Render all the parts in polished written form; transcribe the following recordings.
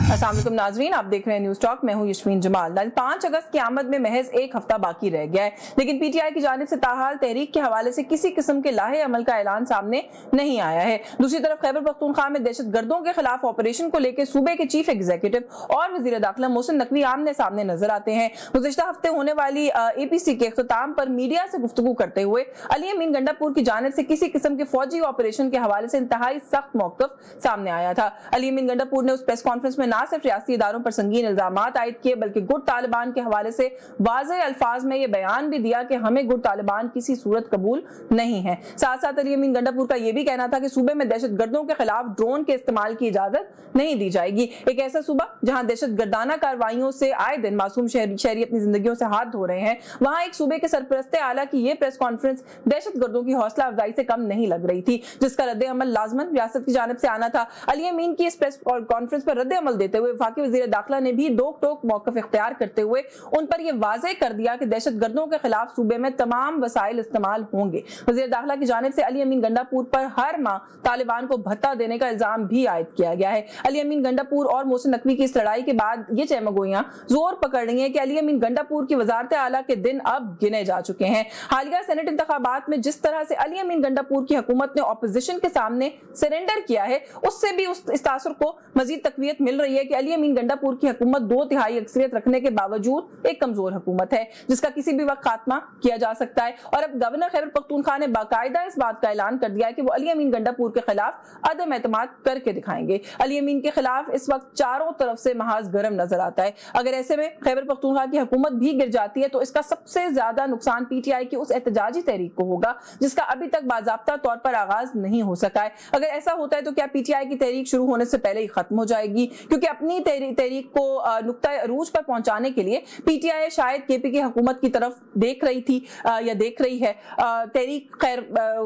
अस्सलाम वालेकुम नाजरीन, आप देख रहे हैं न्यूज टॉक। मैं हूं यशवीन जमाल। 5 अगस्त की आमद में महज एक हफ्ता बाकी रह गया है, लेकिन पीटीआई की जानिब से ताहाल तहरीक के हवाले से किसी किस्म के लाहे अमल का ऐलान सामने नहीं आया है। दूसरी तरफ खैबर पख्तूनख्वा में दहशतगर्दों के खिलाफ ऑपरेशन को लेकर सूबे के चीफ एग्जीक्यूटिव और वजीर दाखिला मोहसिन नकवी आमने सामने नजर आते हैं। गुज़िश्ता हफ्ते होने वाली APC के इख्तिताम पर मीडिया से गुफ्तगू करते हुए अली अमीन गंडापुर की जानिब से किसी किस्म के फौजी ऑपरेशन के हवाले से इंतहाई सख्त मौक़िफ़ सामने आया था। अली अमीन गंडापुर ने उस प्रेस कॉन्फ्रेंस में ना सिर्फ रियासती इदारों पर संगीन इल्जामात आयद किए, बल्कि गुट तालिबान के हवाले से वाज़ेह अल्फाज में यह बयान भी दिया कि हमें गुट तालिबान किसी सूरत कबूल नहीं है। साथ साथ अली अमीन गंडापुर का यह भी कहना था कि सूबे में दहशतगर्दों के खिलाफ ड्रोन के इस्तेमाल की इजाजत नहीं दी जाएगी। एक ऐसा सूबा जहां दहशतगर्दाना कार्रवाइयों से आए दिन मासूम शहरी अपनी जिंदगियों से हाथ धो रहे हैं, वहां एक सूबे के सरपरस्ते आला की यह प्रेस कॉन्फ्रेंस दहशतगर्दों की हौसला अफजाई से कम नहीं लग रही थी, जिसका रद्द अमल लाजमन रियासत की जानिब से आना था। अली अमीन की इस प्रेस कॉन्फ्रेंस पर रद्द अमल देते हुए वफाकी वज़ीर दाखिला ने भी दो टोक मौक़िफ़ इख्तियार करते हुए उन पर यह वाज़ेह कर दिया कि दहशतगर्दों के खिलाफ सूबे में तमाम वसाइल इस्तेमाल होंगे। वज़ीर दाखिला की जानिब से अली अमीन गंडापुर पर हर माह तालिबान को भत्ता देने का इल्जाम भी आयद किया गया है। अली अमीन गंडापुर और मोहसिन नकवी की इस लड़ाई के बाद ये चहमगोइयां जोर पकड़ रही हैं कि अली अमीन गंडापुर की वजारत आला के दिन अब गिने जा चुके हैं। हालिया सेनेट इंतखाबात में जिस तरह से अली अमीन गंडापुर की हुकूमत ने ऑपोजिशन के सामने सरेंडर किया है, उससे भी इस तासुर को मजीद तकवीत मिल रही है कि अली अमीन गंडापुर की हुकूमत 2/3 अक्सरियत रखने के बावजूद एक कमजोर हुकूमत है, जिसका किसी भी वक्त खात्मा किया जा सकता है। और अब गवर्नर खैबर पख्तूनख्वा ने बाकायदा इस बात का ऐलान कर दिया है कि वो अली अमीन गंडापुर के खिलाफ अदम एतमाद करके दिखाएंगे। अली अमीन के खिलाफ इस वक्त चारों तरफ से महाज गर्म नजर आता है। अगर ऐसे में खैबर पख्तूनख्वा की हुकूमत भी गिर जाती है तो इसका सबसे ज्यादा नुकसान पीटीआई की उस एहतजाजी तहरीक को होगा जिसका अभी तक बाज़ाब्ता तौर पर आगाज नहीं हो सका है। अगर ऐसा होता है तो क्या पीटीआई की तहरीक शुरू होने से पहले ही खत्म हो जाएगी? क्योंकि अपनी तहरीक को नुक्ता अरूज पर पहुंचाने के लिए पीटीआई शायद केपी की हुकूमत की तरफ देख रही थी या देख रही है। तहरीक खैर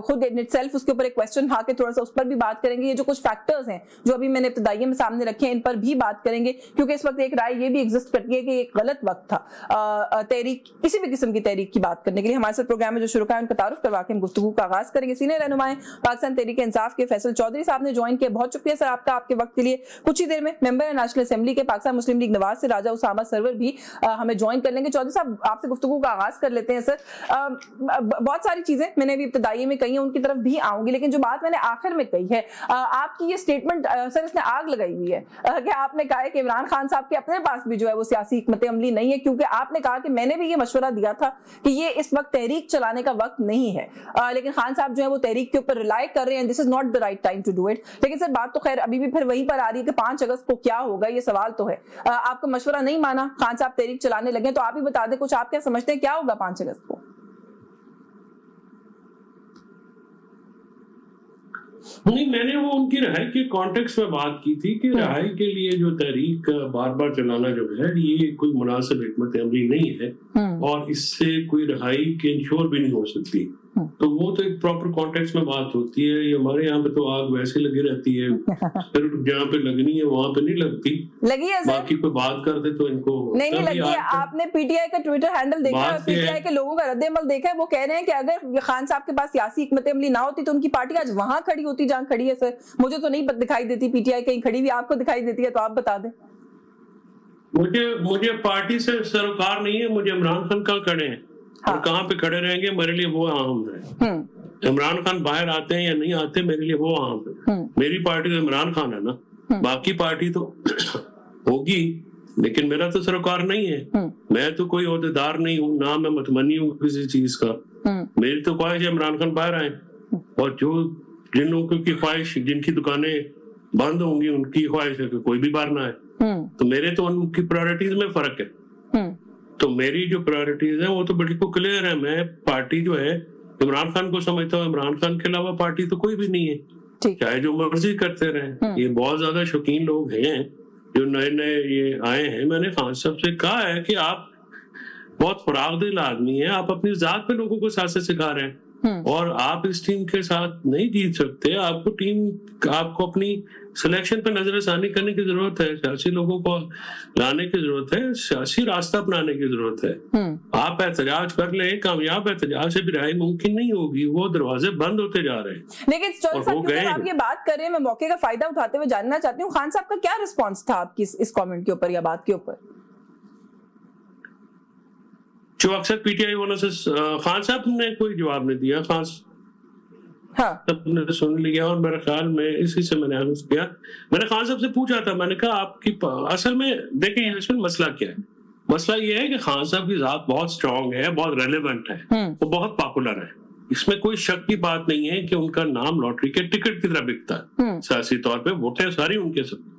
खुद इन इटसेल्फ उसके ऊपर एक क्वेश्चन उठा के थोड़ा सा उस पर भी बात करेंगे। ये जो कुछ फैक्टर्स हैं जो अभी मैंने इब्तिदाई में सामने रखे हैं, इन पर भी बात करेंगे, क्योंकि इस वक्त एक राय ये भी एग्जिस्ट करती है कि एक गलत वक्त था तहरीक किसी भी किस्म की तहरीक की बात करने के लिए। हमारे साथ प्रोग्राम में जो शुरुका है उनका तारुफ करवा के हम गुफ्तगू का आगाज करेंगे। सीनियर रहनुमाए पाकिस्तान तहरीक इंसाफ के फैसल चौधरी साहब ने ज्वाइन किया। बहुत शुक्रिया सर आपका, आपके वक्त के लिए। कुछ ही देर में मेंबर नेशनल असेंबली के पाकिस्तान मुस्लिम लीग नवाज से राजा उसामा सरवर भी हमें ज्वाइन कर लेंगे। चौधरी साहब आपसे गुफ्तगू का आगाज कर लेते हैं। सर बहुत सारी चीजें मैंने भी इब्तिदाई में कही है, उनकी तरफ भी आऊंगी, लेकिन जो बात मैंने आखिर में कही है, आपकी ये स्टेटमेंट सर इसने आग लगाई हुई है कि आपने कहा है कि इमरान खान साहब के अपने पास भी जो है वो सियासी हिकमत अमली नहीं है, क्योंकि आपने कहा कि मैंने भी ये मशवरा दिया था कि ये इस वक्त तहरीक चलाने का वक्त नहीं है, लेकिन खान साहब जो है वो तहरीक के ऊपर रिलाई कर रहे हैं। This is not the right time to do it. लेकिन सर बात तो खैर अभी भी फिर वहीं पर आ रही है कि 5 अगस्त को क्या होगा, ये सवाल तो है। आपका मशवरा नहीं माना, खान साहब तहरीक चलाने लगे, तो आप ही बता दें कुछ आप क्या समझते हैं क्या होगा 5 अगस्त को? नहीं, मैंने वो उनकी रिहाई के कॉन्टेक्स्ट में बात की थी कि रिहाई के लिए जो तहरीक बार बार चलाना जो है ये कोई मुनासिब हिकमत अमली नहीं है और इससे कोई रिहाई के इंश्योर भी नहीं हो सकती। तो वो तो एक प्रॉपर कॉन्टेक्स्ट में बात होती है। ये हमारे यहाँ पे तो आग वैसे लगी रहती है, फिर जहाँ पे लगनी है वहां पे नहीं लगती। लगी है सर? बाकी कोई बात कर दे तो इनको नहीं लगी है। आपने पीटीआई का ट्विटर हैंडल देखा है, पीटीआई के लोगों का रद्द-ए-अमल देखा है? वो कह रहे हैं कि अगर खान साहब के पास सियासी हिकमत अमली ना होती तो उनकी पार्टी आज वहां खड़ी होती जहां खड़ी है। सर मुझे तो नहीं दिखाई देती पीटीआई कहीं खड़ी हुई, आपको दिखाई देती है तो आप बता दें। मुझे पार्टी से सरोकार नहीं है, मुझे इमरान खान कल खड़े हैं और कहाँ पे खड़े रहेंगे मेरे लिए वो अहम है। इमरान खान बाहर आते हैं या नहीं आते मेरे लिए वो अहम है। मेरी पार्टी तो इमरान खान है ना, बाकी पार्टी तो होगी लेकिन मेरा तो सरोकार नहीं है। मैं तो कोई ओहदेदार नहीं हूँ, ना मैं मतमनी हूँ किसी चीज का। मेरी तो ख्वाहिश है इमरान खान बाहर आए और जो जिन लोगों की ख्वाहिश, जिनकी दुकानें बंद होंगी उनकी ख्वाहिश है कि कोई भी बाहर ना आए। तो मेरे तो उनकी प्रायोरिटीज में फर्क है। तो मेरी जो प्रायोरिटीज है वो तो बिल्कुल क्लियर है। मैं पार्टी जो है इमरान खान को समझता हूँ, इमरान खान के अलावा पार्टी तो कोई भी नहीं है, चाहे जो मर्जी करते रहे। ये बहुत ज्यादा शौकीन लोग हैं जो नए नए ये आए हैं। मैंने खान साहब से कहा है कि आप बहुत फराग दिल आदमी है, आप अपनी जात पे लोगों को सियासत सिखा रहे हैं। और आप इस टीम के साथ नहीं जीत सकते। आपको अपनी सिलेक्शन पे नजरसानी करने की जरूरत है, सियासी लोगों को लाने की जरूरत है, सियासी रास्ता अपनाने की जरूरत है। आप एहतजाज कर ले, कामयाब एहतजाज से भी रिहाई मुमकिन नहीं होगी, वो दरवाजे बंद होते जा रहे हैं। लेकिन आप ये बात कर रहे हैं, मैं मौके का फायदा उठाते हुए जानना चाहती हूँ, खान साहब का क्या रिस्पॉन्स था आपकी इस कॉमेंट के ऊपर या बात के ऊपर? जो अक्सर पीटीआई वालों से खान साहब ने कोई जवाब नहीं दिया, खान साहब ने सुन लिया और मेरे ख्याल में इसी से मैंने आनुस किया। मैंने खान साहब से पूछा था, मैंने कहा आपकी असल में देखें इसमें मसला क्या है। मसला ये है कि खान साहब की जात बहुत स्ट्रांग है, बहुत रेलेवेंट है, वो बहुत पॉपुलर है। इसमें कोई शक की बात नहीं है कि उनका नाम लॉटरी के टिकट की तरह बिकता है सियासी तौर पे, वोटें सारी उनके सब।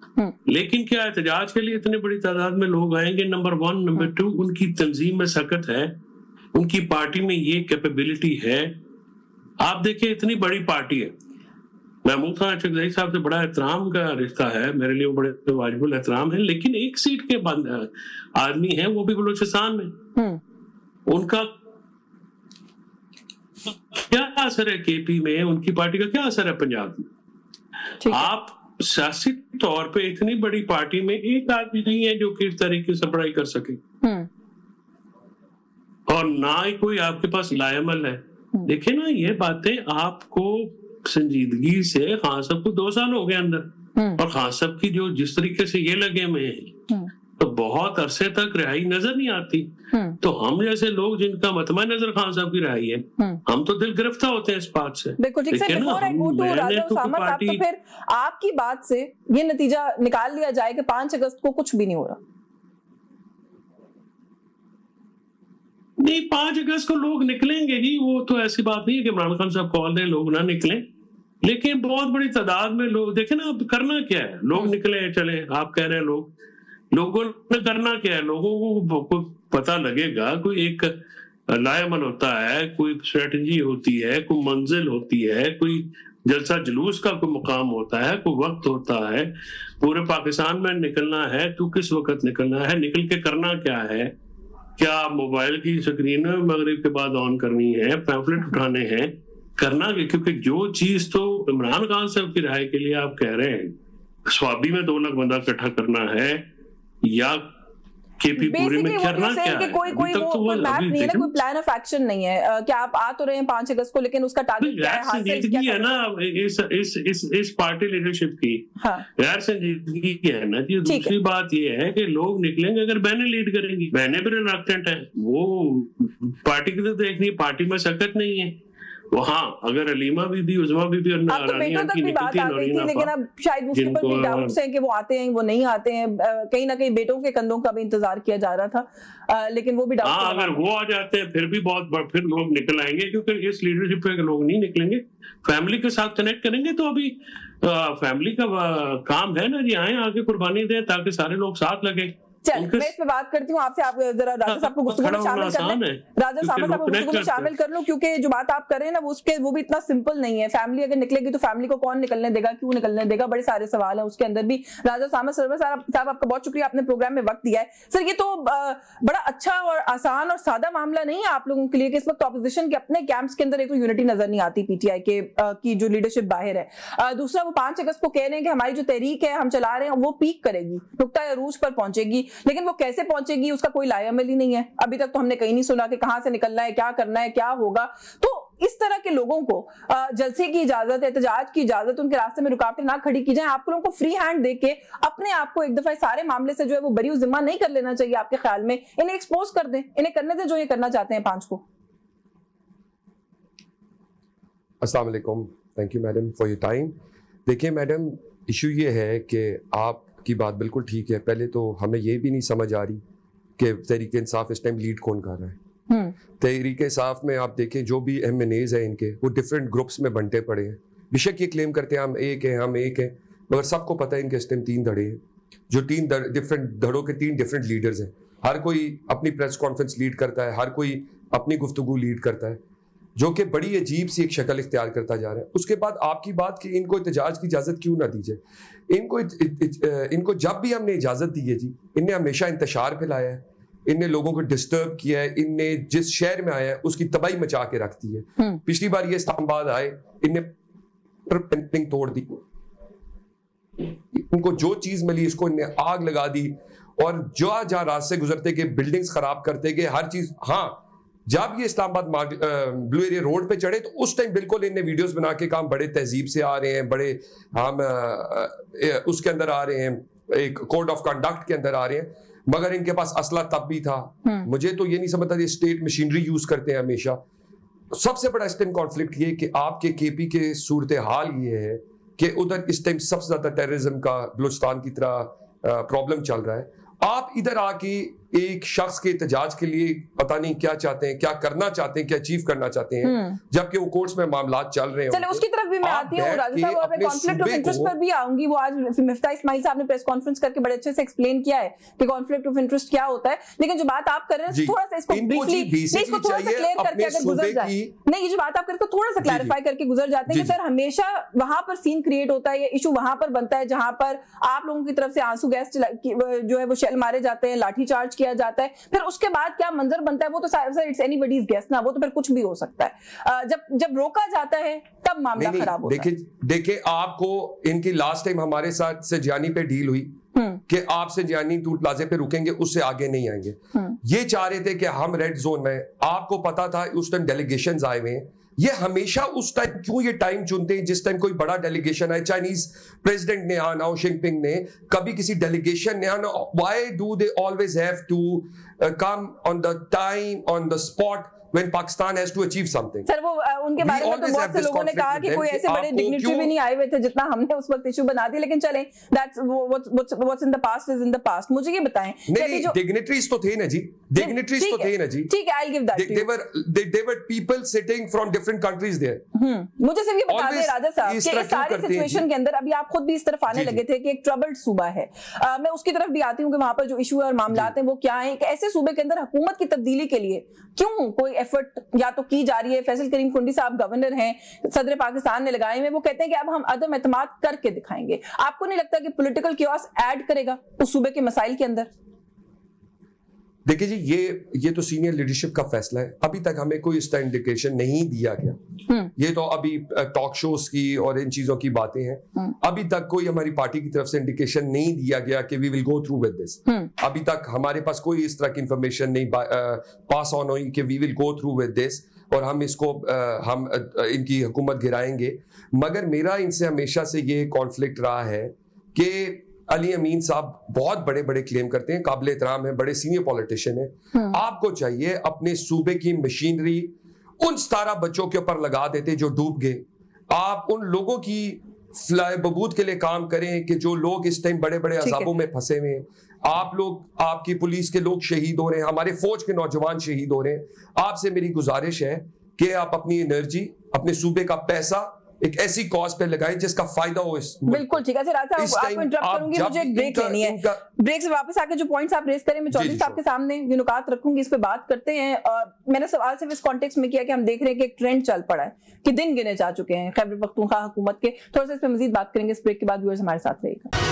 लेकिन क्या एहतजाज के लिए इतनी बड़ी तादाद में लोग आएंगे? नंबर 1, नंबर 2, उनकी तंजीम में सकत है, उनकी पार्टी में ये कैपेबिलिटी है। आप देखिए इतनी बड़ी पार्टी है, महमूद खान चकजई साहब से बड़ा एहतराम का रिश्ता है, मेरे लिए वो बड़े वाजिबुल एहतराम है, लेकिन एक सीट के आदमी है, वो भी बलूचिस्तान में। उनका क्या असर है केपी में, उनकी पार्टी का क्या असर है पंजाब में? आप सियासी तौर पे इतनी बड़ी पार्टी में एक आदमी नहीं है जो कि इस तरीके से पढ़ाई कर सके, और ना ही कोई आपके पास लायमल है। देखिए ना, ये बातें आपको संजीदगी से, खान साहब को 2 साल हो गए अंदर, और खान साहब की जो जिस तरीके से ये लगे हुए हैं, तो बहुत अरसे तक रिहाई नजर नहीं आती। तो हम जैसे लोग जिनका मतमा नजर खान साहब की रिहाई है, हम तो दिल गिरफ्तार होते हैं इस बात से। बिल्कुल ठीक है ना, तो फिर आपकी बात से ये नतीजा निकाल लिया जाए कि 5 अगस्त को कुछ भी नहीं हो रहा? नहीं, 5 अगस्त को लोग निकलेंगे जी, वो तो ऐसी बात नहीं है कि इमरान खान साहब कॉल दें लोग ना निकलें, लेकिन बहुत बड़ी तादाद में लोग, देखे ना अब करना क्या है, लोग निकले चले, आप कह रहे हैं लोगों ने करना क्या है? लोगों को पता लगेगा, कोई एक लायमल होता है, कोई स्ट्रेटजी होती है, कोई मंजिल होती है, कोई जलसा जुलूस का कोई मुकाम होता है, कोई वक्त होता है, पूरे पाकिस्तान में निकलना है तो किस वक्त निकलना है, निकल के करना क्या है, क्या मोबाइल की स्क्रीन मगरिब के बाद ऑन करनी है, पैम्फलेट उठाने हैं, करना, क्योंकि जो चीज तो इमरान खान साहब की रिहाई के लिए आप कह रहे हैं, स्वाबी में 2 लाख बंदा इकट्ठा करना है या केपी पूरे में करना क्या है? कोई वो मैप नहीं है ना, कोई प्लान ऑफ एक्शन नहीं है। क्या आप आ तो रहे हैं 5 अगस्त को, लेकिन उसका टारगेट क्या है? संजीदगी है ना इस पार्टी लीडरशिप की, गैर संजीदगी है ना जी। दूसरी बात ये है कि लोग निकलेंगे अगर बहनें लीड करेंगी, बहनें भी रिलक्टेंट है, वो पार्टी की तो देखनी, पार्टी में सकत नहीं है। वहाँ अगर अलीमा बीबी, उज़मा बीबी और रानी तक भी बात आ गई थी, लेकिन अब शायद उसके ऊपर भी डाउट्स हैं कि वो आते हैं, वो नहीं आते हैं। कहीं ना कहीं बेटों के कंधों का भी इंतजार किया जा रहा था, लेकिन वो भी डाउट, अगर वो आ जाते हैं फिर भी फिर लोग निकल आएंगे, क्योंकि इस लीडरशिप पे लोग नहीं निकलेंगे, फैमिली के साथ कनेक्ट करेंगे। तो अभी फैमिली का काम है ना जी, आए आगे कुर्बानी दें ताकि सारे लोग साथ लगे। चल मैं इस पे बात करती हूँ आपसे, आप जरा राजा साहब को गुफ्तगू में शामिल कर लें, राजा साहब को गुफ्तगू में शामिल कर लो, क्योंकि जो बात आप कर रहे हैं ना वो भी इतना सिंपल नहीं है। फैमिली अगर निकलेगी तो फैमिली को कौन निकलने देगा, क्यों निकलने देगा, बड़े सारे सवाल हैं उसके अंदर भी। राजा साहब साहब आपका बहुत शुक्रिया, आपने प्रोग्राम में वक्त दिया है। सर ये तो बड़ा अच्छा और आसान और सादा मामला नहीं है आप लोगों के लिए कि इस वक्त ऑपोजिशन के अपने कैंप्स के अंदर एक तो यूनिटी नजर नहीं आती पीटीआई के की जो लीडरशिप बाहर है। दूसरा वो 5 अगस्त को कह रहे हैं कि हमारी जो तहरीक है हम चला रहे हैं वो पीक करेगी, नुक्ता अरूज पर पहुंचेगी, लेकिन वो कैसे पहुंचेगी उसका कोई लायमल ही नहीं है। अभी तक तो हमने कहीं नहीं सुना कि कहां से निकलना है, क्या करना है, क्या होगा। तो इस तरह के लोगों को जलसे की इजाजत, एहतजाज की इजाजत, उनके रास्ते में रुकावटें ना खड़ी की जाए। आप लोगों को फ्री हैंड देके अपने आप को एक दफा सारे मामले से जो है वो बरी जिम्मा नहीं कर लेना चाहिए। आपके ख्याल में इन्हें एक्सपोज कर दें, इन्हें करने दें जो ये करना चाहते हैं 5 को। अस्सलाम वालेकुम, thank you madam for your time. देखिए मैडम, इशू ये है कि आपकी बात बिल्कुल ठीक है। पहले तो हमें ये भी नहीं समझ आ रही कि तहरीक इंसाफ इस टाइम लीड कौन कर रहा है। तहरीक इंसाफ में आप देखें जो भी MNAs हैं इनके, वो डिफरेंट ग्रुप्स में बंटे पड़े हैं। बेशक ये क्लेम करते हैं हम एक हैं, मगर सबको पता है इनके इस टाइम 3 धड़े हैं, जो 3 डिफरेंट धड़ों के 3 डिफरेंट लीडर्स हैं। हर कोई अपनी प्रेस कॉन्फ्रेंस लीड करता है, हर कोई अपनी गुफ्तगू लीड करता है, जो कि बड़ी अजीब सी एक शक्ल इख्तियार करता जा रहा है। उसके बाद आपकी बात कि इनको एहतजाज की इजाज़त क्यों ना दी जाए। इनको जब भी हमने इजाज़त दी है जी, इनने हमेशा इंतशार फैलाया है, इनने लोगों को डिस्टर्ब किया है, इनने जिस शहर में आया है उसकी तबाही मचा के रख दी है। पिछली बार ये इस्लामाबाद आए, इनने पेंटिंग तोड़ दी, इनको जो चीज मिली इसको इनने आग लगा दी, और जहां रास्ते गुजरते के बिल्डिंग्स खराब करते गए, हर चीज। हाँ, जब ये इस्लामाबाद ब्लू एरिया रोड पे चढ़े तो उस टाइम बिल्कुल इनने वीडियोस बना के काम बड़े तहजीब से आ रहे हैं, बड़े हम उसके अंदर आ रहे हैं, एक कोड ऑफ कंडक्ट के अंदर आ रहे हैं, मगर इनके पास असला तब भी था। मुझे तो ये नहीं समझता, ये स्टेट मशीनरी यूज करते हैं हमेशा। सबसे बड़ा इस टाइम कॉन्फ्लिक्ट ये कि आपके केपी के सूरत हाल ये है कि उधर इस टाइम सबसे ज्यादा टेररिज्म का बलूचिस्तान की तरह प्रॉब्लम चल रहा है। आप इधर आके एक शख्स के एहतजाज के लिए पता नहीं क्या चाहते हैं, क्या करना चाहते हैं, क्या अचीव करना चाहते हैं, जबकि वो कोर्ट्स में मामला चल रहे हैं। चलिए उसकी तरफ भी मैं आती हूँ, राजा साहब, और मैं कॉन्फ्लिक्ट ऑफ इंटरेस्ट पर भी आऊंगी। वो आज मिफ्ता इस्माइल साहब ने प्रेस कॉन्फ्रेंस करके बड़े अच्छे से एक्सप्लेन किया है कि कॉन्फ्लिक्ट ऑफ इंटरेस्ट क्या होता है, लेकिन जो बात आप कर रहे हैं थोड़ा सा इसको ब्रीफली, इसको थोड़ा सा क्लियर करके अगर गुजर जाए, नहीं ये जो बात आप कर रहे हैं थोड़ा सा क्लैरिफाई करके गुजर जाते हैं कि सर हमेशा वहां पर सीन क्रिएट होता है, ये इशू वहां पर बनता है जहां पर आप लोगों की तरफ से आंसू गैस जो है वो शेल मारे जाते हैं, लाठी चार्ज किया जाता है, फिर उसके बाद क्या मंजर बनता है वो तो सर इट्स एनीबॉडीज गेस ना, वो तो फिर कुछ भी हो सकता है। जब रोका जाता है तब मामला खराब होता है। देखिए आपको इनकी लास्ट टाइम हमारे साथ सजियानी पे डील हुई कि आप सजियानी टूल प्लाजे पे रुकेंगे, उससे आगे नहीं आएंगे। ये चाह रहे थे कि हम रेड जोन में, आपको पता था उस टाइम डेलीगेशंस आए हुए हैं। ये हमेशा उस टाइम क्यों ये टाइम चुनते हैं जिस टाइम कोई बड़ा डेलीगेशन है, चाइनीज प्रेसिडेंट ने आना हो, जिनपिंग ने, कभी किसी डेलीगेशन ने आना, why do they always have to come on the time, on the spot when Pakistan has to achieve something? Sir वो उनके बारे में तो बहुत से लोगों ने कहा कि कोई ऐसे बड़े डिग्निटरी भी नहीं आए हुए थे जितना हमने उस वक्त इशू बना दिया, लेकिन चलें, that's what's in the past is in the past। मुझे ये बताएं, नहीं डिग्निटरीज तो थे ना जी, डिग्निटरीज तो थे ना जी, ठीक है, I'll give that to you। they were people sitting from different countries there। मुझे सिर्फ ये बता दें राजा साहब कि इस सारे सिचुएशन के अंदर अभी आप खुद भी इस तरफ आने लगे थे कि एक ट्रबल्ड सूबा है, मैं उसकी तरफ भी आती हूँ कि वहां पर जो इशू और मामलात हैं वो क्या है। ऐसे सूबे के अंदर हुकूमत की तब्दीली के लिए क्यों कोई एफर्ट या तो की जा रही है? फैसल करीम कुंडी साहब गवर्नर हैं, सदर पाकिस्तान ने लगाए हुए, वो कहते हैं कि अब हम अदम एतमाद करके दिखाएंगे। आपको नहीं लगता कि पॉलिटिकल क्योस ऐड करेगा उस सूबे के मसाइल के अंदर? देखिए जी, ये तो सीनियर लीडरशिप का फैसला है, अभी तक हमें कोई इसका इंडिकेशन नहीं दिया गया। ये तो अभी टॉक शोज की और इन चीजों की बातें हैं, अभी तक कोई हमारी पार्टी की तरफ से इंडिकेशन नहीं दिया गया कि we will go through with this. अभी तक हमारे पास कोई इस तरह की इंफॉर्मेशन नहीं पास ऑन हुई कि we will go through with this और हम इसको हम इनकी हुकूमत गिराएंगे। मगर मेरा इनसे हमेशा से ये कॉन्फ्लिक्ट रहा है कि अली अमीन साहब बहुत बड़े बड़े क्लेम करते हैं, काबिल एहतराम है, बड़े सीनियर पॉलिटिशियन है। आपको चाहिए अपने सूबे की मशीनरी उन 17 बच्चों के ऊपर लगा देते जो डूब गए। आप उन लोगों की फ्लाई बबूद के लिए काम करें कि जो लोग इस टाइम बड़े बड़े अजाबों में फंसे हुए हैं। आप लोग, आपकी पुलिस के लोग शहीद हो रहे हैं, हमारे फौज के नौजवान शहीद हो रहे हैं। आपसे मेरी गुजारिश है कि आप अपनी एनर्जी, अपने सूबे का पैसा एक ऐसी कॉज पे लगाएं जिसका फायदा हो। इस बिल्कुल ठीक है सर, आपको इंटरप्ट करूंगी, मुझे एक ब्रेक लेनी है। ब्रेक से वापस आके जो पॉइंट्स आप रेज करें मैं चौधरी साहब के सामने ये नुकात रखूंगी, इस पे बात करते हैं। मैंने सवाल सिर्फ इस कॉन्टेक्स्ट में किया कि हम देख रहे हैं कि एक ट्रेंड चल पड़ा है कि दिन गिने जा चुके हैं खैबर पख्तूनख्वा हुकूमत के। थोड़ा सा इस पे मजीद बात करेंगे इस ब्रेक के बाद। व्यूअर्स हमारे साथ रहेगा।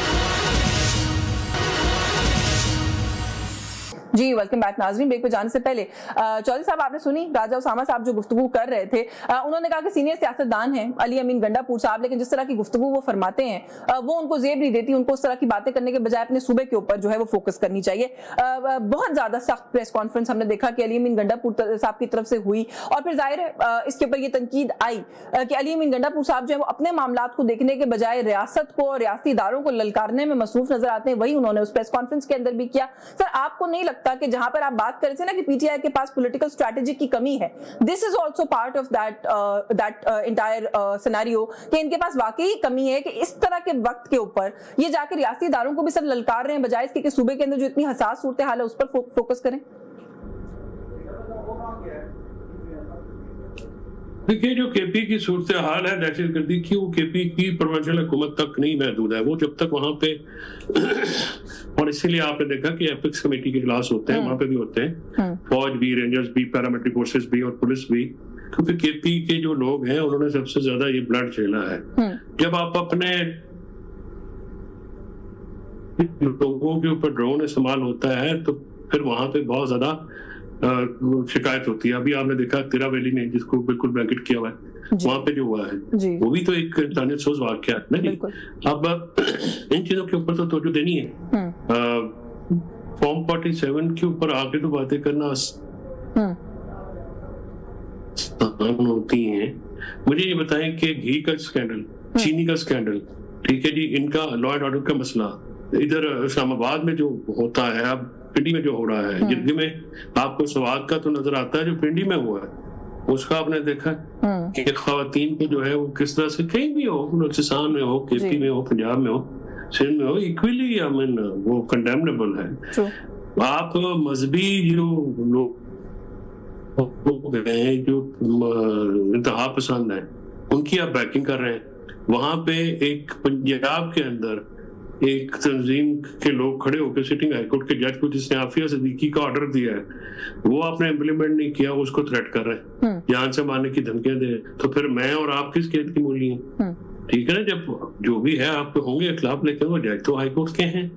जी वेलकम बैक नाज़रीन। ब्रेक पे जाने से पहले चौधरी साहब आपने सुनी राजा उसामा साहब जो गुफ्तगू कर रहे थे, उन्होंने कहा कि सीनियर सियासतदान हैं अली अमीन गंडापुर साहब, लेकिन जिस तरह की गुफ्तगू वो फरमाते हैं वो उनको जेब नहीं देती। उनको उस तरह की बातें करने के बजाय अपने सूबे के ऊपर जो है वो फोकस करनी चाहिए। बहुत ज्यादा सख्त प्रेस कॉन्फ्रेंस हमने देखा कि अली अमीन गंडापुर साहब की तरफ से हुई और फिर जाहिर है इसके ऊपर ये तनकीद आई कि अली अमीन गंडापुर साहब जो है वो अपने मामलात को देखने के बजाय रियासत को और रियासती इदारों को ललकारने में मसरूफ नजर आते हैं। वही उन्होंने उस प्रेस कॉन्फ्रेंस के अंदर भी किया। सर आपको नहीं लगता कि जहां पर आप बात कर रहे थे ना कि पीटीआई के पास पॉलिटिकल स्ट्रेटजी की कमी है, this is also part of that entire scenario कि इनके पास वाकई कमी है कि इस तरह के वक्त के ऊपर ये जाकर रियासती इदारों को भी सब ललकार रहे हैं बजाय इसके कि सूबे के अंदर जो इतनी हसास सूरत हाल है उस पर फोकस करें? देखिए जो केपी की सूरत हाल है दहशत गर्दी की, वो केपी की प्रोविंशियल हुकूमत तक नहीं महदूद है। वो जब तक वहां पे और इसीलिए आपने देखा कि एपिक्स कमेटी के इजलास होते हैं, वहां पे भी होते हैं फौज भी, रेंजर्स भी, पैरामिलिट्री फोर्सेस भी और पुलिस भी, क्योंकि केपी के जो लोग हैं उन्होंने सबसे ज्यादा ये ब्लड झेला है। जब आप अपने लोगों के ऊपर ड्रोन इस्तेमाल होता है तो फिर वहां पे बहुत ज्यादा शिकायत होती है। अभी आपने देखा तिरा वैली ने जिसको बिल्कुल ब्लैंकेट किया हुआ है, वहां पे जो हुआ है वो भी तो एक इंसानियत सोच वाकया है नहीं। अब इन चीजों के ऊपर तो तवज्जो देनी है। फॉर्म 47 के ऊपर आके तो बातें करना होती हैं। मुझे ये बताएं कि घी का स्कैंडल, चीनी का स्कैंडल, ठीक है जी, इनका लॉ एंड ऑर्डर का मसला इधर इस्लामाबाद में जो होता है, अब पिंडी में जो हो रहा है, जिंदगी में आपको स्वाद का तो नजर आता है जो पिंडी में हुआ है, उसका आपने देखा कि खवातीन को जो है वो किस तरह से कहीं भी हो, बलूचिस्तान में हो, केपी में हो, पंजाब में हो, सिंध में हो, इक्वली आई मीन वो कंडेमनेबल है। आप मजहबी जो लोग हैं जो इंतहा पसंद है उनकी आप बैकिंग कर रहे हैं। वहां पे एक पंजाब के अंदर एक तंजीम के लोग खड़े होकर सिटिंग हाईकोर्ट के जज को, जिसने आफिया सिद्दीकी का ऑर्डर दिया है, वो आपने इम्प्लीमेंट नहीं किया, उसको थ्रेट कर रहे हैं, जान से मारने की धमकियां दे। तो फिर मैं और आप किस खेत की मूली हैं? ठीक है ना, जब जो भी है आपके होंगे इखलाफ, लेकिन वो जज तो हाईकोर्ट के हैं।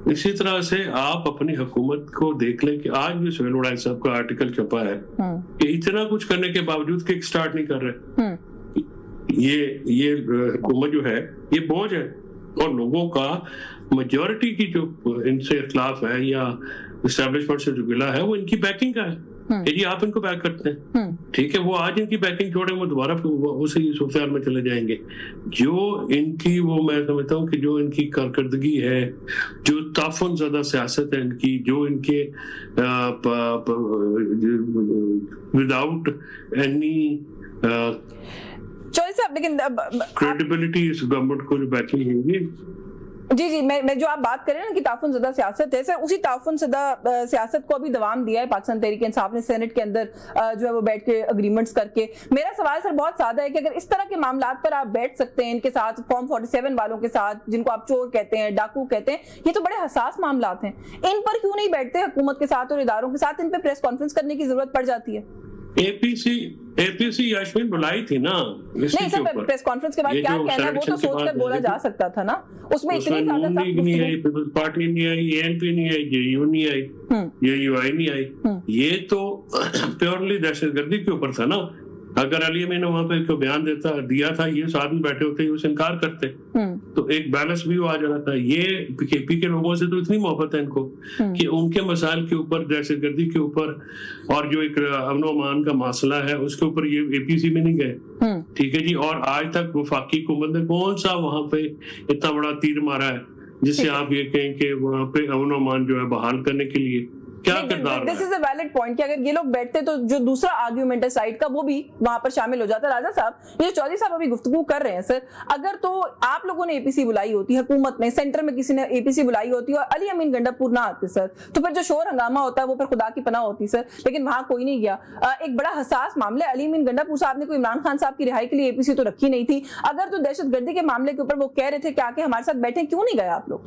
इसी तरह से आप अपनी हुकूमत को देख लें कि आज भी सुहेल उड़ाई साहब का आर्टिकल छपा है कि इतना कुछ करने के बावजूद किक स्टार्ट नहीं कर रहे। ये हुकूमत जो है ये बोझ है, और लोगों का मेजॉरिटी की जो इनसे इख्लाफ है या एस्टेब्लिशमेंट से जो गिला है वो इनकी बैकिंग का है कि जी आप इनको बैक करते हैं। ठीक है, वो आज इनकी बैकिंग छोड़े वो दोबारा उसी सूरत में चले जाएंगे। जो इनकी वो मैं समझता हूँ कि जो इनकी कारकर्दगी है, जो ताफुन ज़्यादा सियासत है इनकी, जो इनके विदाउट एनी चॉइस, लेकिन क्रेडिबिलिटी इस गवर्नमेंट को जो बैकिंग होगी। जी मैं जो आप बात करें ना कि ताफुन ज़दा सियासत है, सर उसी ताफुन ज़दा सियासत को अभी दवाम दिया है पाकिस्तान तहरीक इंसाफ ने सेनेट के अंदर जो है वो बैठ के अग्रीमेंट्स करके। मेरा सवाल सर बहुत सादा है कि अगर इस तरह के मामलात पर आप बैठ सकते हैं इनके साथ, फॉर्म 47 वालों के साथ, जिनको आप चोर कहते हैं, डाकू कहते हैं, ये तो बड़े हसास मामलात हैं, इन पर क्यों नहीं बैठते हुकूमत के साथ और इदारों के साथ? इन पर प्रेस कॉन्फ्रेंस करने की जरूरत पड़ जाती है। एपीसी यास्मीन बुलाई थी ना, नहीं सर प्रेस कॉन्फ्रेंस के बाद क्या कहना है वो तो सोचकर बोला जा सकता था ना। उसमें इतनी ज्यादा नहीं आई, पीपल्स पार्टी नहीं आई, एएनपी नहीं आई, जेयू नहीं आई, यूआई नहीं आई, ये तो प्योरली दहशतगर्दी के ऊपर था ना। अगर अली अमीन वहां पे एक बयान दिया था, ये साथ में बैठे होते उसे इनकार करते तो एक बैलेंस भी आ जाना था। ये केपी के लोगों से तो इतनी मोहब्बत है इनको कि उनके मसाइल के ऊपर, दहशतगर्दी के ऊपर और जो एक अमन अमान का मसला है उसके ऊपर ये एपीसी में नहीं गए। ठीक है जी, और आज तक वफाकी हुकूमत ने कौन सा वहां पे इतना बड़ा तीर मारा है जिससे आप ये कहें कि वहां पे अमन अमान जो है बहाल करने के लिए क्या किरदार? This is a valid point कि अगर ये लोग बैठते तो जो दूसरा आर्ग्यूमेंट है साइड का वो भी वहां पर शामिल हो जाता। राजा साहब, ये चौधरी साहब अभी गुफ्तगू कर रहे हैं सर, अगर तो आप लोगों ने एपीसी बुलाई होती, हुकूमत में सेंटर में किसी ने एपीसी बुलाई होती और अली अमीन गंडापुर ना आते सर, तो फिर जो शोर हंगामा होता है वो फिर खुदा की पनाह होती सर, लेकिन वहां कोई नहीं गया। एक बड़ा हसास मामला है, अली अमीन गंडापुर साहब ने कोई इमरान खान साहब की रिहाई के लिए एपीसी तो रखी नहीं थी। अगर तो दहशतगर्दी के मामले के ऊपर वो कह रहे थे कि आके हमारे साथ बैठे, क्यों नहीं गए आप लोग?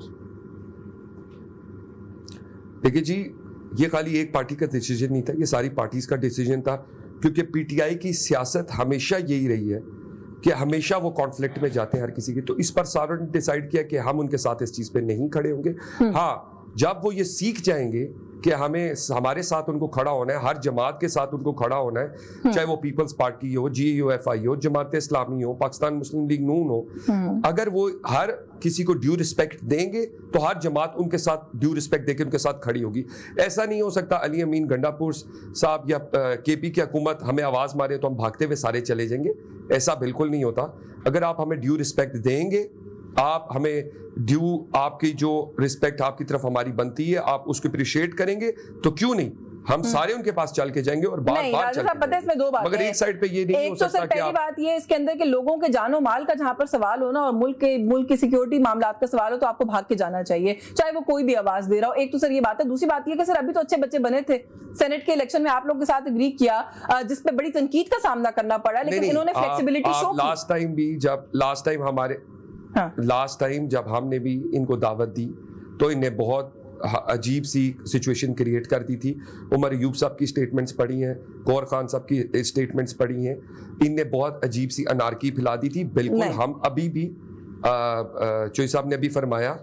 देखिए जी, ये खाली एक पार्टी का डिसीजन नहीं था, ये सारी पार्टीज का डिसीजन था, क्योंकि पीटीआई की सियासत हमेशा यही रही है कि हमेशा वो कॉन्फ्लिक्ट में जाते हैं हर किसी की। तो इस पर सारों ने डिसाइड किया कि हम उनके साथ इस चीज पे नहीं खड़े होंगे। हाँ, जब वो ये सीख जाएंगे कि हमें हमारे साथ उनको खड़ा होना है, हर जमात के साथ उनको खड़ा होना है, चाहे वो पीपल्स पार्टी हो, जीयूएफआई हो, जमात इस्लामी हो, पाकिस्तान मुस्लिम लीग नून हो, अगर वो हर किसी को ड्यू रिस्पेक्ट देंगे तो हर जमात उनके साथ ड्यू रिस्पेक्ट देकर उनके साथ खड़ी होगी। ऐसा नहीं हो सकता अली अमीन गंडापुर साहब या केपी की हुकूमत हमें आवाज मारे तो हम भागते हुए सारे चले जाएंगे, ऐसा बिल्कुल नहीं होता। अगर आप हमें ड्यू रिस्पेक्ट देंगे, आप हमें ड्यू, आपकी जो रिस्पेक्ट आपकी तरफ हमारी बनती है, आप उसको अप्रिशिएट करेंगे, तो क्यों नहीं हम सारे उनके पास चल के जाएंगे और बार बार चल के इसमें दो बातें, मगर एक साइड पे ये नहीं हो सकता कि पहली बात ये इसके अंदर के लोगों के जानो माल का जहां पर सवाल हो ना, और मुल्क की सिक्योरिटी मामलात का सवाल हो, तो आपको भाग के जाना चाहिए, चाहे वो कोई भी आवाज दे रहा हो। एक तो सर ये बात है। दूसरी बात ये कि सर अभी तो अच्छे बच्चे बने थे, सेनेट के इलेक्शन में आप लोग के साथ एग्री किया, जिसपे बड़ी तनकीद का सामना करना पड़ा, लेकिन इन्होंने फ्लेक्सिबिलिटी शो की। लास्ट टाइम जब हमने भी इनको दावत दी तो इन्हें बहुत अजीब सी सिचुएशन क्रिएट कर दी थी। उमर अयूब साहब की स्टेटमेंट्स पढ़ी हैं, गौर खान साहब की स्टेटमेंट्स पढ़ी हैं, इनने बहुत अजीब सी अनारकी फैला दी थी। बिल्कुल हम अभी भी चोई साहब ने अभी फरमाया,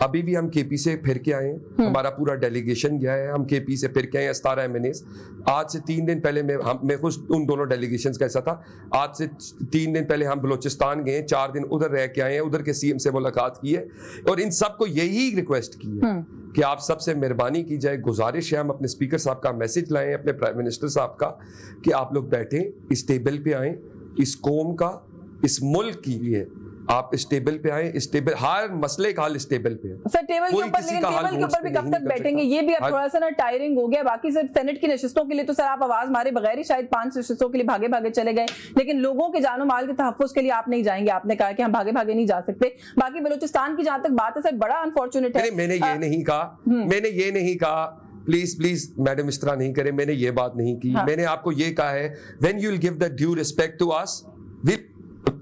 अभी भी हम केपी से फिर के आए हैं, हमारा पूरा डेलीगेशन गया है, हम केपी से फिर के आए हैं 17 MNAs। आज से 3 दिन पहले मैं खुद उन दोनों डेलीगेशंस का ऐसा था, आज से 3 दिन पहले हम बलोचिस्तान गए, 4 दिन उधर रह के आए हैं, उधर के CM से मुलाकात की है और इन सबको यही रिक्वेस्ट की है कि आप सबसे मेहरबानी की जाए, गुजारिश है, हम अपने स्पीकर साहब का मैसेज लाएं, अपने प्राइम मिनिस्टर साहब का, कि आप लोग बैठें, इस टेबल पे आएं, इस कौम का, इस मुल्क की लिए आप इस टेबल पे आए, इस टेबल, हर मसले का हल इस टेबल पे है सर। टेबल के ऊपर, लेकिन टेबल के ऊपर भी कब तक बैठेंगे? ये भी अब थोड़ा सा ना टायरिंग हो गया। बाकी सिर्फ सेनेट की नशिस्तों के लिए तो सर आप आवाज मारे बगैर ही शायद 5 नशिस्तों के लिए भागे भागे चले गए, लेकिन लोगों के जानो माल के तहफ्फुज के लिए आप नहीं जाएंगे। आपने कहा कि हम भागे भागे नहीं जा सकते। बाकी बलूचिस्तान की जहां तक बात है सर, बड़ा अनफॉर्चुनेट है। मैंने ये नहीं कहा, प्लीज मैडम इस तरह नहीं करें, मैंने ये बात नहीं की। मैंने आपको ये कहा है, when you will give the due respect to us,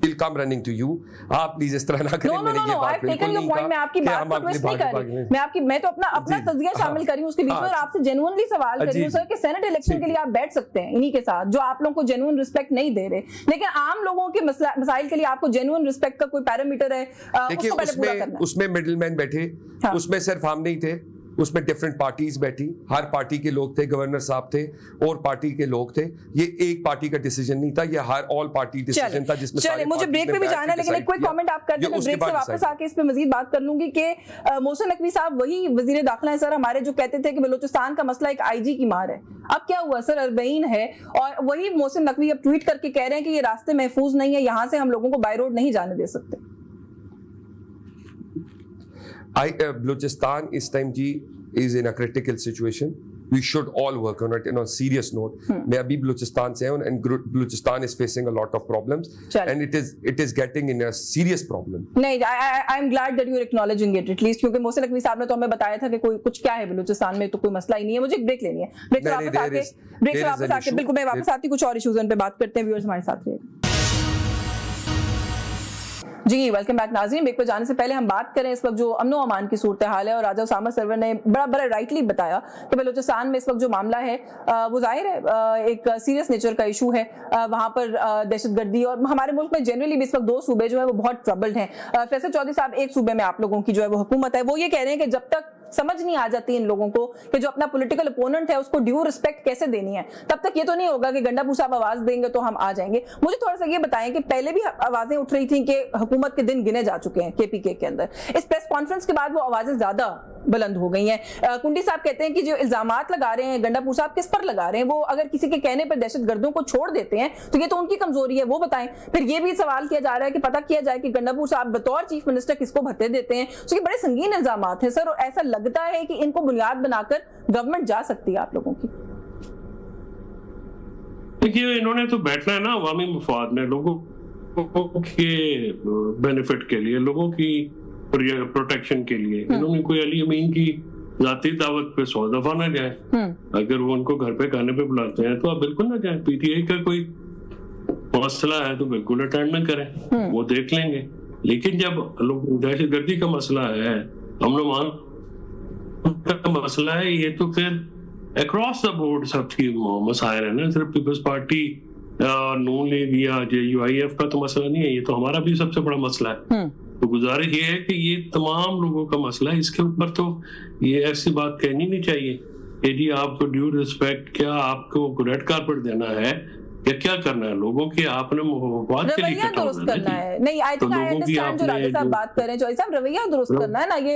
will come running to you। आप प्लीज इस तरह ना करें। मैंने ये बात बिल्कुल नहीं कहा। मैं आपकी बात को ट्विस्ट नहीं कर रही, मैं तो अपना तज़किया शामिल कर रही हूं उसके बीच में, और आपसे जेन्युइनली सवाल कर रही हूं सर कि सेनेट इलेक्शन के लिए आप बैठ सकते हैं इन्हीं के साथ जो आप लोगों को जेन्युइन रिस्पेक्ट नहीं दे रहे, लेकिन आम लोगों के मसाइल के लिए आपको जेन्युइन रिस्पेक्ट का कोई पैरामीटर है? देखिए, उसमें मिडिलमैन बैठे, उसमें सिर्फ हम नहीं थे, उसमें डिफरेंट पार्टीज बैठी, हर पार्टी के लोग थे, गवर्नर साहब थे और पार्टी के लोग थे। ये एक पार्टी का डिसीजन नहीं था, ये हर ऑल पार्टी डिसीजन था जिसमें चलिए, मुझे ब्रेक पे भी जाना है, लेकिन एक क्विक कमेंट आप कर दें, मैं ब्रेक से वापस आके इस पे मजीद बात कर लूंगी कि मोहसिन नकवी साहब वही वजीर दाखिला है सर हमारे, जो कहते थे कि बलूचिस्तान का मसला एक IG की मार है। अब क्या हुआ सर, अरबईन है और वही मोहसिन नकवी अब ट्वीट करके कह रहे हैं कि ये रास्ते महफूज नहीं है, यहाँ से हम लोगों को बाय रोड नहीं जाने दे सकते। बलूचिस्तान इस टाइम जी is in a critical situation. We should all work on it in a serious note. मैं अभी बलूचिस्तान से हूँ and Balochistan is facing a lot of problems and it is getting in a serious problem. नहीं, I am glad that you are acknowledging it at least, क्योंकि मोहसिन नकवी साहब ने तो हमें बताया था कि कोई कुछ क्या है बलूचिस्तान में, तो कोई मसला ही नहीं है। मुझे एक ब्रेक लेनी है, ब्रेक से वापस आके बिल्कुल मैं वापस आती, कुछ और इश्यूज उन पे बात करते हैं। व्यूअर्स हमारे साथ रहिए जी। वेलकम बैक नाज़रीन। ब्रेक पर जाने से पहले हम बात करें इस वक्त जो अमन व अमान की सूरत हाल है, और राजा उसामा सरवर ने बड़ा राइटली बताया कि बलूचिस्तान में इस वक्त जो मामला है वो जाहिर है एक सीरियस नेचर का इशू है। वहां पर दहशतगर्दी, और हमारे मुल्क में जनरली भी इस वक्त 2 सूबे जो है वो बहुत ट्रबल्ड हैं। फैसल चौधरी साहब, एक सूबे में आप लोगों की जो है वो हुकूमत है, वो ये कह रहे हैं कि जब तक समझ नहीं आ जाती इन लोगों को कि जो अपना पॉलिटिकल अपोनेंट है उसको ड्यू रिस्पेक्ट कैसे देनी है, तब तक ये तो नहीं होगा कि गंडापुर साहब आवाज देंगे तो हम आ जाएंगे। मुझे थोड़ा सा ये बताएं कि पहले भी आवाजें उठ रही थी कि हुकूमत के दिन गिने जा चुके हैं KPK के अंदर, इस प्रेस कॉन्फ्रेंस के बाद वो आवाजें ज्यादा बुलंद हो गई हैं। कुंडी साहब कहते हैं कि जो इल्जामात लगा रहे हैं गंडापुर साहब किस पर लगा रहे हैं, वो अगर किसी के कहने पर दहशतगर्दों को छोड़ देते हैं तो ये तो उनकी कमजोरी है, वो बताएं। फिर ये भी सवाल किया जा रहा है कि पता किया जाए कि गंडापुर साहब बतौर चीफ मिनिस्टर किसको भत्ते देते हैं। तो ये बड़े संगीन इल्जामात हैं सर, और ऐसा लगता है कि इनको बुनियाद बनाकर गवर्नमेंट जा सकती है आप लोगों की। देखिए, इन्होंने तो बैठना है ना अवामी मफाद में, लोगों के बेनिफिट के लिए, लोगों की प्रोटेक्शन के लिए। इन्होंने कोई अली अमीन की जाती दावत पे 100 दफा ना जाए। अगर वो उनको घर पे खाने पे बुलाते हैं तो आप बिल्कुल ना जाए। PTI का कोई मसला है तो बिल्कुल अटेंड ना करें, वो देख लेंगे। लेकिन जब लोग दहशतगर्दी का मसला है, अमन का मसला है, ये तो फिर अक्रॉस द बोर्ड सबकी मसाइल है ना, सिर्फ पीपल्स पार्टी नून लीग या UIF का तो मसला नहीं है, ये तो हमारा भी सबसे बड़ा मसला है। तो गुजारिश ये है कि ये तमाम लोगों का मसला है, इसके ऊपर तो ये ऐसी बात कहनी नहीं चाहिए कि जी आपको ड्यू रिस्पेक्ट, क्या आपको रेड कार्पेट देना है या क्या करना है, लोगों की आपने मफाद के लिए दुरुस्त करना है। नहीं, आई थिंक आई अंडरस्टैंड जो राजा साहब बात कर रहे हैं, जो साहब रवैया दुरुस्त करना है ना। ये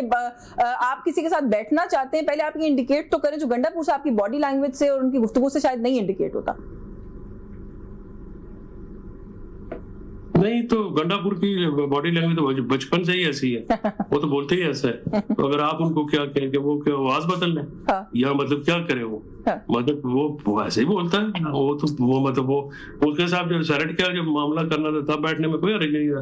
आप किसी के साथ बैठना चाहते हैं, पहले आप ये इंडिकेट तो करें, जो गंडापुर साहब की बॉडी लैंग्वेज से और उनकी गुफ्तगू से शायद नहीं इंडिकेट होता। नहीं तो गंडापुर की बॉडी लैंग्वेज तो बचपन से ही ऐसी है, वो तो बोलते ही ऐसा है। तो अगर आप उनको क्या कहें कि वो क्या आवाज बदल लें, या मतलब क्या करे वो, मतलब वो ऐसे ही बोलता है। वो तो वो मतलब वो उसके साथ जब सेनेट का जब मामला करना था तब बैठने में कोई हर्ज नहीं था।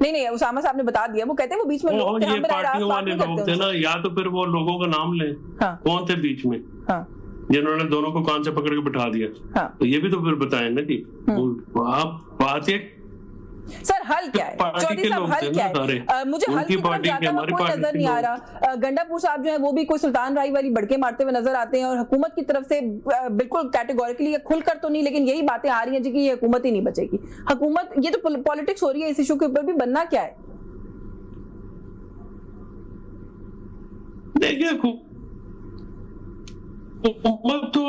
नहीं, उसामा साहब ने बता दिया, वो कहते हैं वो बीच में ये पार्टियों वाले लोग थे ना, या तो फिर वो लोगों का नाम लें कौन थे बीच में जिन्होंने दोनों को कान से पकड़ के बिठा दिया। तो ये भी तो फिर बताएं ना कि आप बात सर हल क्या है चौधरी साहब, हल क्या है? मुझे हल की तरफ जाता हुआ कोई नजर नहीं आ रहा। गंडापुर साहब जो है वो भी कोई सुल्तान राय वाली बड़के मारते हुए नजर आते हैं और हुकूमत की तरफ से बिल्कुल कैटेगोरिकली खुलकर तो नहीं, लेकिन यही बातें आ रही हैं जी कि ये हुकूमत ही नहीं बचेगी। हुकूमत, ये तो पॉलिटिक्स हो रही है इस इशू के ऊपर भी, बनना क्या है? देखिए हुकूमत तो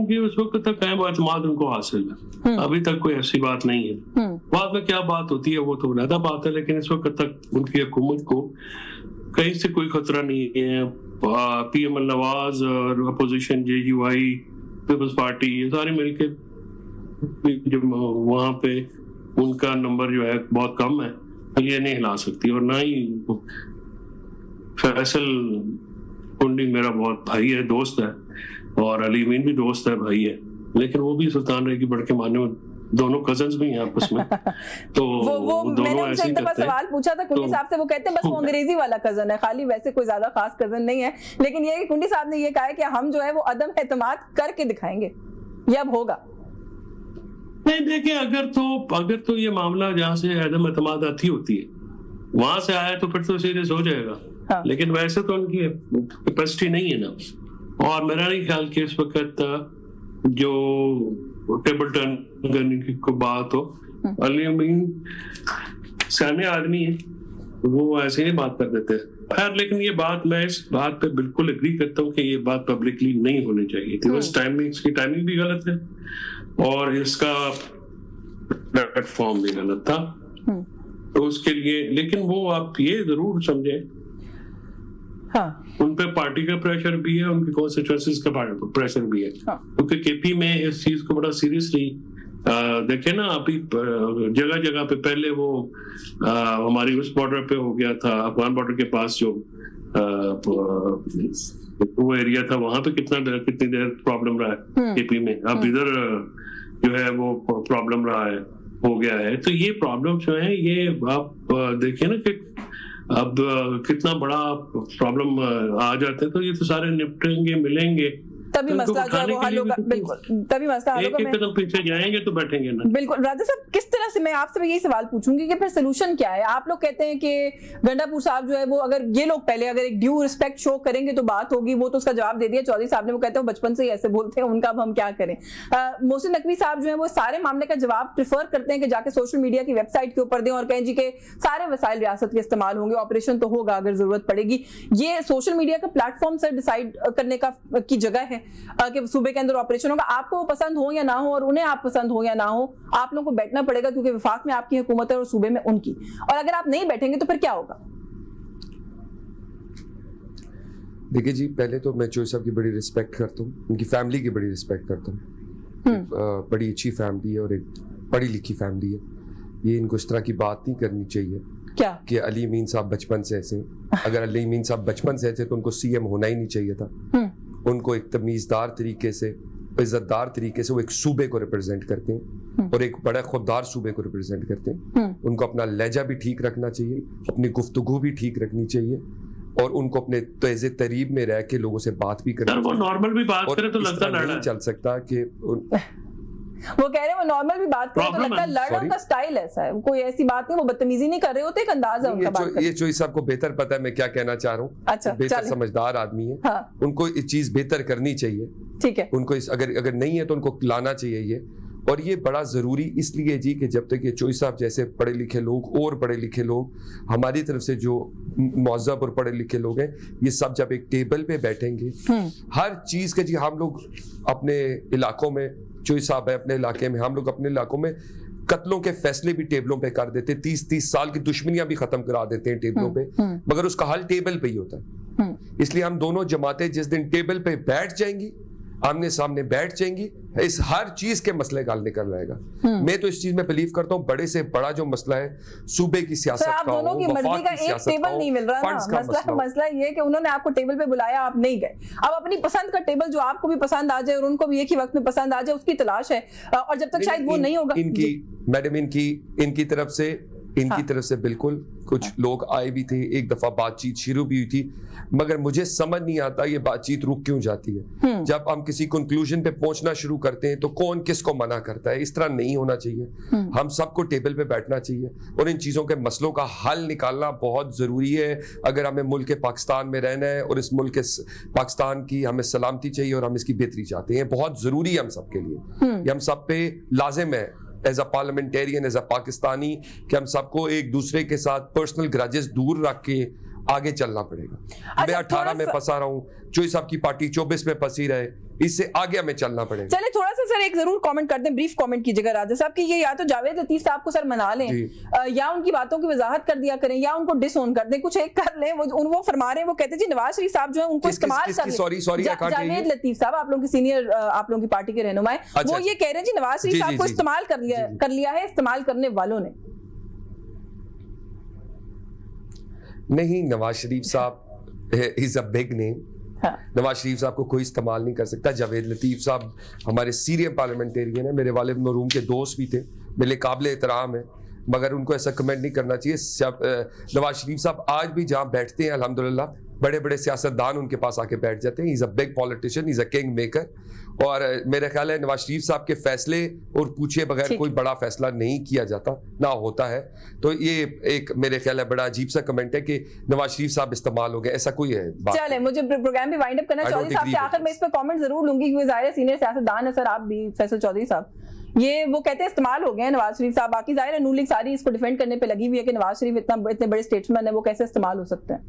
की उस वक्त तक कायम एतमाद उनको हासिल है, अभी तक कोई ऐसी बात नहीं है। बाद में क्या बात होती है वो तो अलग बात है, लेकिन इस वक्त तक उनकी हुकूमत को कहीं से कोई खतरा नहीं है। पीएम नवाज और अपोजिशन JUI, पीपल्स पार्टी, ये सारे मिलके जो वहां पे उनका नंबर जो है बहुत कम है, ये नहीं हिला सकती। और ना ही फैसल कुंडी मेरा बहुत भाई है, दोस्त है, और अली अमीन भी दोस्त है, भाई है, लेकिन वो भी सुल्तान राय की बड़के मारने में दोनों कजन्स भी हैं आपस में। तो वो मैंने उनसे एक दफा सवाल पूछा था कुंडी साहब से, वो कहते हैं बस वो अंग्रेजी वाला कजन है, खाली वैसे कोई ज्यादा खास कजन नहीं है। लेकिन ये कुंडी साहब ने ये कहा है कि हम जो है वो अदम एतमाद करके दिखाएंगे, ये अब होगा। नहीं देखिए, अगर तो ये मामला जहाँ से अदम एतमाद आती होती है वहां से आया तो फिर तो सीरियस हो जाएगा। हाँ। लेकिन वैसे तो उनकी कैपेसिटी नहीं है ना, और मेरा नहीं ख्याल कि इस वक्त जो टेबल टर्न करने की कोई बात हो। अली अमीन सियाने आदमी है, वो ऐसे ही बात कर देते हैं। खैर, लेकिन ये बात, मैं इस बात पे बिल्कुल एग्री करता हूँ कि ये बात पब्लिकली नहीं होनी चाहिए थी। उस टाइमिंग, इसकी टाइमिंग भी गलत है और इसका प्लेटफॉर्म भी गलत था, तो उसके लिए। लेकिन वो आप ये जरूर समझें, हाँ, उन पे पार्टी का प्रेशर भी है, उनके कॉन्स्टिट्यूएंसीज का प्रेशर भी है, क्योंकि केपी में इस चीज को बड़ा सीरियसली देखे ना। अभी जगह जगह पे पहले वो हमारी उस बॉर्डर पे हो गया था, अफगान बॉर्डर के पास जो वो एरिया था, वहां पे कितनी देर प्रॉब्लम रहा है केपी में। अब इधर जो है वो प्रॉब्लम रहा है, हो गया है। तो ये प्रॉब्लम जो है, ये आप देखिए ना कि अब कितना बड़ा प्रॉब्लम आ जाते हैं, तो ये तो सारे निपटेंगे, मिलेंगे, तभी मसला जो है वो हल होगा। बिल्कुल, तभी मसला हल होगा। एक कदम पीछे जाएंगे तो बैठेंगे ना। बिल्कुल। राजा साहब, किस तरह से, मैं आपसे यही सवाल पूछूंगी कि फिर सोल्यूशन क्या है? आप लोग कहते हैं कि गंडापुर साहब जो है वो, अगर ये लोग पहले अगर एक ड्यू रिस्पेक्ट शो करेंगे तो बात होगी, वो तो उसका जवाब दे दिया चौधरी साहब ने, वो कहते हैं बचपन से ही ऐसे बोलते हैं, उनका अब हम क्या करें। मोहसिन नकवी साहब जो है वो सारे मामले का जवाब प्रेफर करते हैं कि जाके सोशल मीडिया की वेबसाइट के ऊपर दें और कहें जी के सारे वसाइल रियासत के इस्तेमाल होंगे, ऑपरेशन तो होगा अगर जरूरत पड़ेगी। ये सोशल मीडिया का प्लेटफॉर्म सर डिसाइड करने की जगह है कि सूबे के अंदर ऑपरेशन होगा। आपको वो पसंद हो या ना हो, और उन्हें आप पसंद हो या ना हो, आप लोगों को बैठना पड़ेगा, क्योंकि वफाक में आपकी हुकूमत है और सूबे में उनकी। और अगर आप नहीं बैठेंगे तो फिर क्या होगा? देखिए जी, पहले तो मैं चोई साहब की बड़ी रिस्पेक्ट करता हूँ, उनकी फैमिली की बड़ी रिस्पेक्ट करता हूँ। बड़ी अच्छी फैमिली है और एक पढ़ी लिखी फैमिली है। ये इनको इस तरह की बात नहीं करनी चाहिए क्या कि अली अमीन साहब बचपन से ऐसे। अगर अली अमीन साहब बचपन से ऐसे तो उनको CM होना ही नहीं चाहिए था। उनको एक तमीज़दार तरीके से, इज्जतदार तरीके से वो एक सूबे को रिप्रेजेंट करते हैं और एक बड़ा खुददार सूबे को रिप्रेजेंट करते हैं। उनको अपना लहजा भी ठीक रखना चाहिए, अपनी गुफ्तगू भी ठीक रखनी चाहिए, और उनको अपने तेज़े तरीब में रह के लोगों से बात भी करनी चाहिए। वो नॉर्मल भी बात करे तो लगता नहीं चल सकता कि वो कह रहे हैं वो नॉर्मल भी बात करें तो लगता है लड़ना उनका स्टाइल ऐसा है, कोई ऐसी बात नहीं, वो बदतमीजी नहीं कर रहे होते, एक अंदाज है उनका बात करने। ये चोई साहब को बेहतर पता है मैं क्या कहना चाह रहा हूँ। अच्छा, बेहतर समझदार आदमी है। हाँ। उनको इस चीज बेहतर करनी चाहिए, ठीक है। उनको अगर नहीं है तो उनको लाना चाहिए ये। और ये बड़ा ज़रूरी इसलिए जी कि जब तक ये चोई साहब जैसे पढ़े लिखे लोग और पढ़े लिखे लोग, हमारी तरफ से जो मौजब और पढ़े लिखे लोग हैं, ये सब जब एक टेबल पे बैठेंगे, हर चीज़ के जी हम लोग अपने इलाकों में, चोई साहब है अपने इलाके में, हम लोग अपने इलाकों में कत्लों के फैसले भी टेबलों पे कर देते, 30-30 साल की दुश्मनियां भी खत्म करा देते हैं टेबलों पे, मगर उसका हल टेबल पे ही होता है। इसलिए हम दोनों जमातें जिस दिन टेबल पे बैठ जाएंगी, आमने सामने बैठ जाएंगी, इस हर चीज के मसले का हल निकल जाएगा। मैं तो इस चीज में बिलीव करता हूँ, बड़े से बड़ा जो मसला है सूबे की सियासत का, दोनों की मर्जी का एक टेबल नहीं मिल रहा ना। मसला ये कि उन्होंने आपको टेबल पे बुलाया, आप नहीं गए। अब अपनी पसंद का टेबल जो आपको भी पसंद आ जाए और उनको भी एक ही वक्त में पसंद आ जाए, उसकी तलाश है। और जब तक शायद वो नहीं होगा, मैडम इनकी तरफ से इनकी हाँ। तरफ से बिल्कुल कुछ लोग आए भी थे, एक दफा बातचीत शुरू भी हुई थी, मगर मुझे समझ नहीं आता ये बातचीत रुक क्यों जाती है। जब हम किसी कंक्लूजन पे पहुंचना शुरू करते हैं तो कौन किसको मना करता है। इस तरह नहीं होना चाहिए। हम सबको टेबल पे बैठना चाहिए और इन चीजों के मसलों का हल निकालना बहुत जरूरी है अगर हमें मुल्क पाकिस्तान में रहना है और इस मुल्क पाकिस्तान की हमें सलामती चाहिए और हम इसकी बेहतरी चाहते हैं। बहुत जरूरी है हम सब के लिए, ये हम सब पे लाजिम है as a parliamentarian, as a Pakistani, कि हम सबको एक दूसरे के साथ पर्सनल ग्रजेस दूर रख के आगे चलना पड़ेगा। मैं 18 में फंसा रहा हूँ, चोई साहब की पार्टी 24 में फंसी रहे, इससे आगे हमें चलना पड़ेगा। चले थोड़ा सा सर एक जरूर कमेंट कर दें, ब्रीफ कमेंट कीजिएगा राजा साहब कि ये या तो जावेद लतीफ साहब को सर मना लें या उनकी बातों की वजाहत कर दिया करें या उनको डिसओन कर दें, कुछ एक कर लें। वो फरमा रहे हैं, वो कहते जी नवाज शरीफ साहब जो है उनको इस्तेमाल कर लें। जावेद लतीफ साहब आप लोगों की सीनियर, आप लोगों की पार्टी के रहनुमाई, वो ये कह रहे हैं जी नवाज शरीफ साहब को इस्तेमाल कर लिया है इस्तेमाल करने वालों ने। नहीं, नवाज शरीफ साहब is a big name. Nawaz Sharif साहब को कोई इस्तेमाल नहीं कर सकता। जावेद लतीफ साहब हमारे सीनियर पार्लियामेंटेरियन है, मेरे वालिद मरूम के दोस्त भी थे, मेरे काबिल एहतराम है, मगर उनको ऐसा कमेंट नहीं करना चाहिए। नवाज शरीफ साहब आज भी जहाँ बैठते हैं अल्हम्दुलिल्लाह बड़े बड़े सियासतदान उनके पास आके बैठ जाते हैं। Is a big politician, is a king maker. और मेरा ख्याल है नवाज शरीफ साहब के फैसले और पूछे बगैर कोई बड़ा फैसला नहीं किया जाता, ना होता है। तो ये एक मेरे ख्याल है बड़ा अजीब सा कमेंट है कि नवाज शरीफ साहब इस्तेमाल हो गए, ऐसा कोई है बात। चले मुझे प्रोग्राम भी वाइंड अप करना, चौधरी साहब से आखिर में इस पर कमेंट जरूर लूंगी क्योंकि जाहिर है सीनियर सियासतदान है सर, आप भी फैसल चौधरी साहब, ये वो कहते हैं इस्तेमाल हो गए हैं नवाज शरीफ साहब। बाकी जाहिर है नून लीग सारी इसको डिफेंड करने पे लगी हुई है कि नवाज शरीफ इतने बड़े स्टेट्समैन है, वो कैसे इस्तेमाल हो सकते हैं।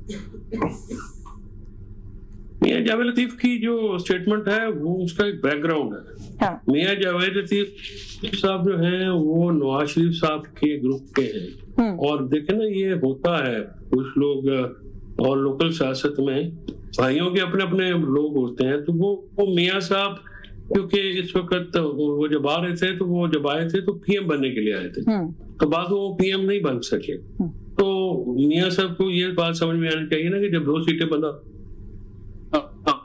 मियां जावेद लतीफ की जो स्टेटमेंट है वो उसका एक बैकग्राउंड है। हाँ। मियां जावेद लतीफ साहब जो हैं वो नवाज शरीफ साहब के ग्रुप के हैं और देखे ना ये होता है कुछ लोग और लोकल सियासत में भाइयों के अपने अपने लोग होते हैं, तो वो मियां साहब क्योंकि इस वक्त वो जब आ रहे थे तो वो जब आए थे तो पीएम बनने के लिए आए थे, तो बाद में वो पीएम नहीं बन सके। तो मियां साहब को ये बात समझ में आनी चाहिए ना कि जब 2 सीटें बंदा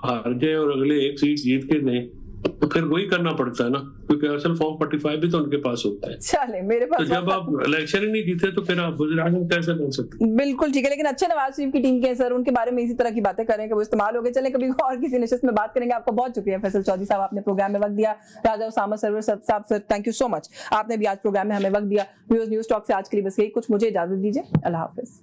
हार जाए और अगले 1 सीट जीत के दें तो फिर वही करना पड़ता है ना, क्योंकि असल फॉर्म 45 भी तो उनके पास होता है। चले मेरे पास तो जब आप इलेक्शन ही नहीं जीते तो फिर आप वज़ीर आज़म कैसे बन सकते? बिल्कुल ठीक है, लेकिन अच्छे नवाज शरीफ की टीम के सर उनके बारे में इसी तरह की बातें करें कि वो इस्तेमाल हो गए। चले कभी और किसी नशिस्त में बात करेंगे। आपका बहुत शुक्रिया फैसल चौधरी साहब, आपने प्रोग्राम में वक्त दिया। राजा उसामा सरवर साहब sir thank you so much, आपने भी आज प्रोग्राम में हमें वक्त दिया। न्यूज़ टॉक से आज के लिए बस यही कुछ, मुझे इजाजत दीजिए, अल्लाह हाफिज।